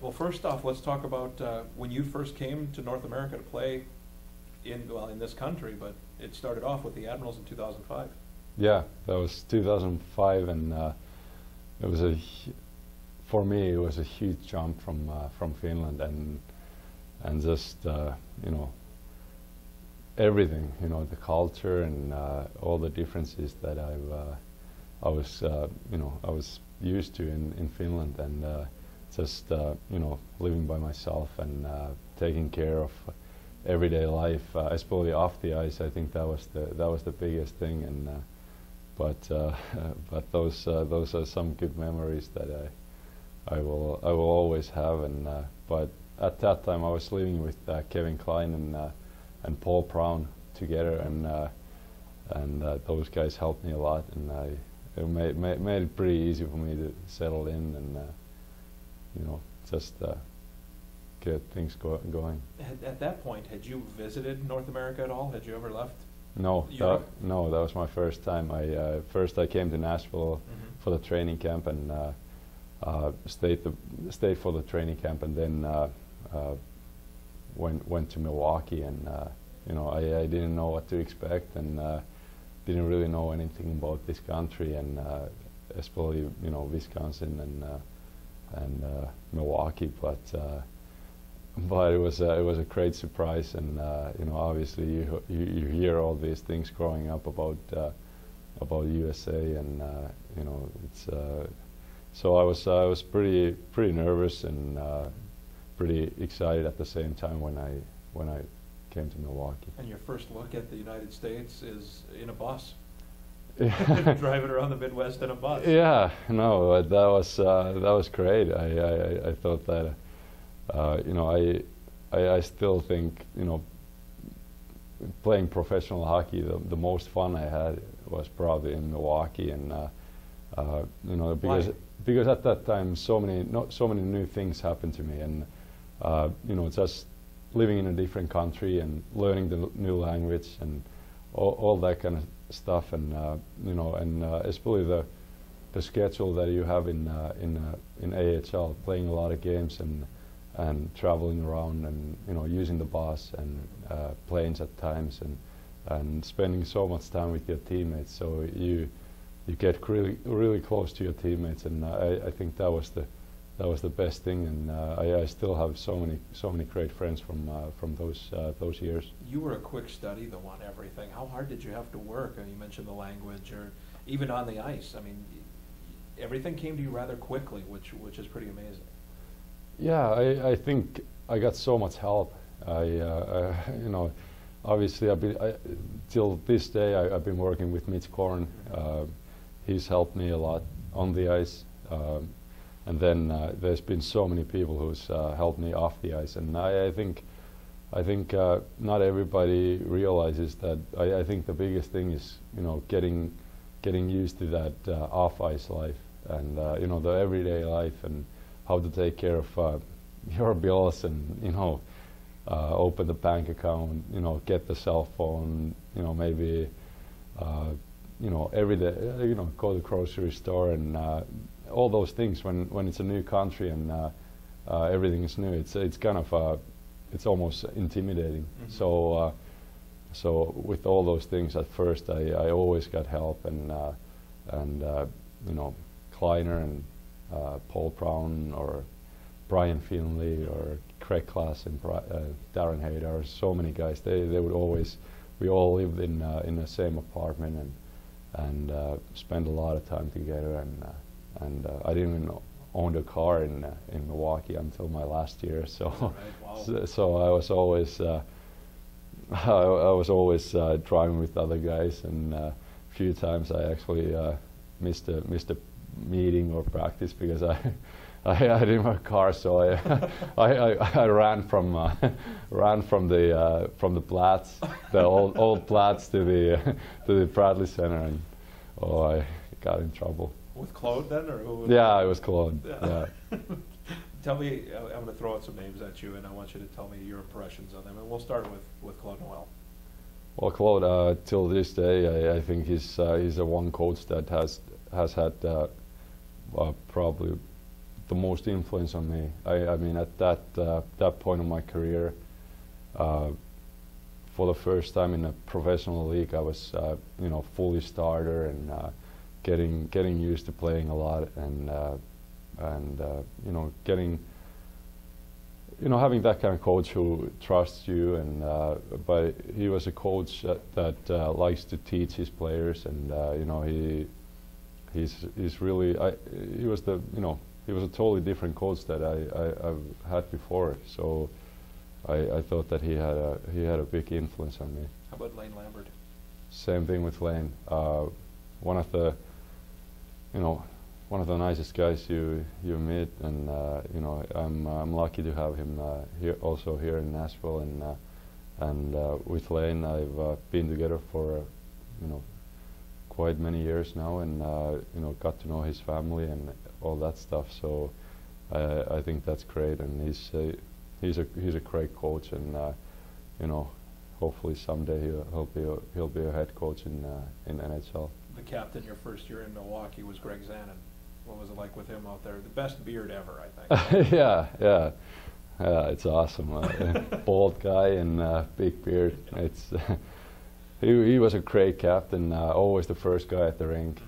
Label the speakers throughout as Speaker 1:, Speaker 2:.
Speaker 1: Well, first off, let's talk about when you first came to North America to play in this country, but it started off with the Admirals in 2005.
Speaker 2: Yeah, that was 2005, and it was for me it was a huge jump from Finland, and just you know, everything, you know, the culture and all the differences that I was used to in Finland, and just you know, living by myself and taking care of everyday life, especially off the ice. I think that was the biggest thing, and but those are some good memories that I will always have. And but at that time I was living with Kevin Klein and Paul Brown together, and those guys helped me a lot, and it made it pretty easy for me to settle in and you know, just get things going.
Speaker 1: At that point, had you visited North America at all? Had you ever left?
Speaker 2: No,
Speaker 1: No,
Speaker 2: that was my first time. First I came to Nashville for the training camp, and stayed for the training camp, and then went to Milwaukee, and you know, I didn't know what to expect, and didn't really know anything about this country, and especially, you know, Wisconsin and Milwaukee, but it was a great surprise, and you know, obviously you hear all these things growing up about USA, and you know, it's so I was pretty nervous and pretty excited at the same time when I came to Milwaukee.
Speaker 1: And your first look at the United States is in a bus.
Speaker 2: Yeah.
Speaker 1: Driving around the Midwest in a bus.
Speaker 2: Yeah, no, that was great. I thought that you know, I still think, you know, playing professional hockey, the most fun I had was probably in Milwaukee, and you know, because at that time so many new things happened to me, and you know, just living in a different country and learning the new language and all that kind of stuff, and you know, and especially the schedule that you have in AHL, playing a lot of games and traveling around, and you know, using the bus and planes at times, and spending so much time with your teammates, so you get really close to your teammates, and I think that was the best thing, and I still have so many great friends from those years.
Speaker 1: You were a quick study though on everything. How hard did you have to work? And you mentioned the language, or even on the ice. I mean, everything came to you rather quickly, which is pretty amazing.
Speaker 2: Yeah, I think I got so much help. You know, obviously till this day I've been working with Mitch Korn. He's helped me a lot on the ice. And then there's been so many people who's helped me off the ice, and I think not everybody realizes that. I think the biggest thing is, you know, getting used to that off ice life, and you know, the everyday life, and how to take care of your bills, and you know, open the bank account, you know, get the cell phone, you know, maybe you know, every day, you know, go to the grocery store, and all those things when it's a new country and everything is new. It's kind of it's almost intimidating. So with all those things, at first I always got help, and you know, Kleiner and Paul Brown or Brian Finley or Craig Klass and Darren Haydar, so many guys. They would always. We all lived in the same apartment, and spent a lot of time together, and I didn't even own a car in Milwaukee until my last year. So
Speaker 1: right. Wow.
Speaker 2: so I was always driving with other guys, and a few times I actually missed a meeting or practice because I didn't have a car, so I ran from the Platts, the old Platts to the Bradley Center, and I got in trouble.
Speaker 1: With Claude then, or who?
Speaker 2: Yeah, it was Claude. Yeah.
Speaker 1: Tell me, I'm going to throw out some names at you, and I want you to tell me your impressions on them. And we'll start with Claude Noel.
Speaker 2: Well, Claude, till this day, I think he's the one coach that has had probably the most influence on me. I mean, at that point of my career, for the first time in a professional league, I was fully starter and getting used to playing a lot and getting having that kind of coach who trusts you and but he was a coach that likes to teach his players and he's really he was a totally different coach that I've had before, so I thought that he had a big influence on me.
Speaker 1: How about Lane Lambert?
Speaker 2: Same thing with Lane. One of the nicest guys you meet, and I'm lucky to have him here in Nashville, and with Lane I've been together for quite many years now, and got to know his family and all that stuff. So I think that's great, and he's a great coach, and hopefully someday he'll be a head coach in NHL.
Speaker 1: The captain your first year in Milwaukee was Greg Zanin. What was it like with him out there? The best beard ever, I think.
Speaker 2: Yeah, it's awesome. Bald guy and big beard. It's he was a great captain. Always the first guy at the rink,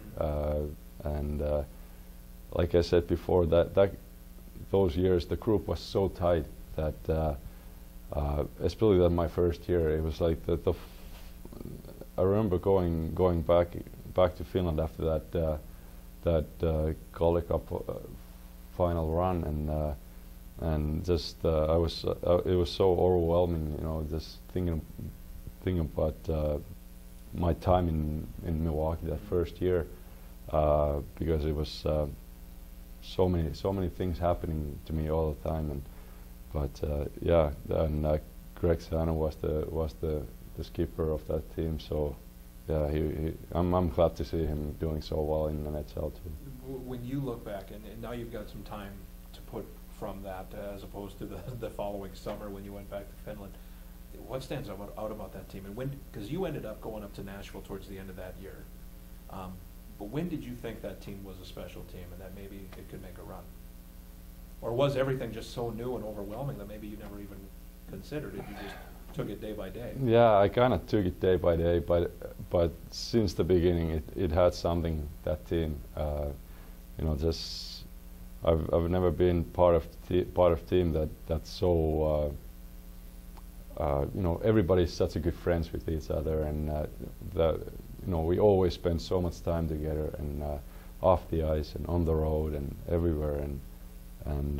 Speaker 2: and like I said before, that those years the group was so tight that especially that my first year, it was like I remember going back to Finland after that Calder Cup final run, and just it was so overwhelming, just thinking about my time in Milwaukee that first year, because it was so many things happening to me all the time, and Greg Zanin was the skipper of that team, so. Yeah, I'm glad to see him doing so well in the NHL too.
Speaker 1: When you look back, and now you've got some time to put from that as opposed to the following summer when you went back to Finland, what stands out about that team? And because you ended up going up to Nashville towards the end of that year, but when did you think that team was a special team and that maybe it could make a run? Or was everything just so new and overwhelming that maybe you never even considered it? You just took it day by day.
Speaker 2: Yeah, I kind of took it day by day, but since the beginning, it had something, that team. Just I've never been part of team that's so everybody's such a good friends with each other, and we always spend so much time together, and off the ice and on the road and everywhere, and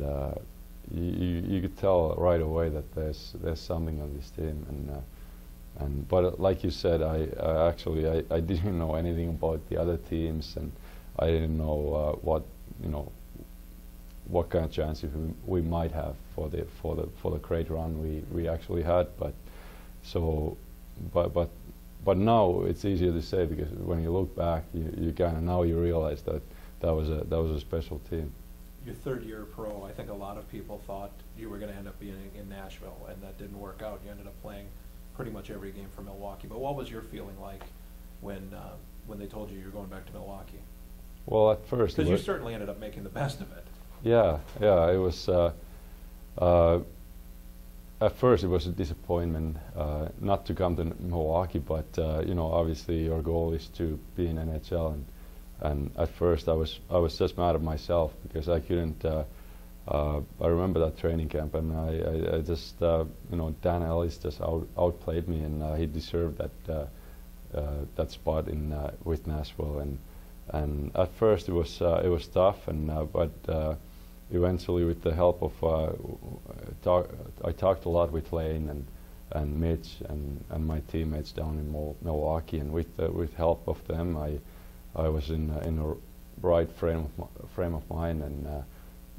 Speaker 2: you could tell right away that there's something on this team, but like you said, I actually didn't know anything about the other teams, and I didn't know what kind of chances we might have for the great run we actually had, but now it's easier to say, because when you look back, you kind of now you realize that was a special team.
Speaker 1: Your third year pro, I think a lot of people thought you were going to end up being in Nashville, and that didn't work out. You ended up playing pretty much every game for Milwaukee. But what was your feeling like when they told you were going back to Milwaukee?
Speaker 2: Well, at first,
Speaker 1: because you certainly ended up making the best of it.
Speaker 2: Yeah, it was. At first, it was a disappointment not to come to Milwaukee, but obviously your goal is to be in NHL, and at first I was just mad at myself because I couldn't. I remember that training camp, and I just Dan Ellis just outplayed me, and he deserved that spot with Nashville, and at first it was tough, but eventually with the help of I talked a lot with Lane and Mitch and my teammates down in Milwaukee, and with help of them I was in a right frame of mind,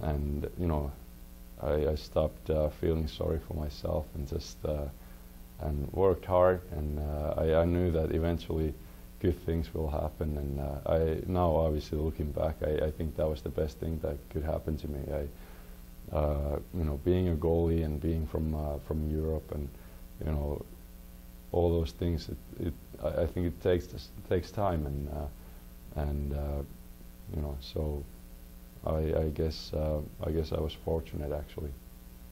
Speaker 2: and I stopped feeling sorry for myself and just and worked hard, and I knew that eventually good things will happen, and I now obviously looking back, I think that was the best thing that could happen to me. Being a goalie and being from Europe, and all those things, I think it takes time, and so I guess I was fortunate actually.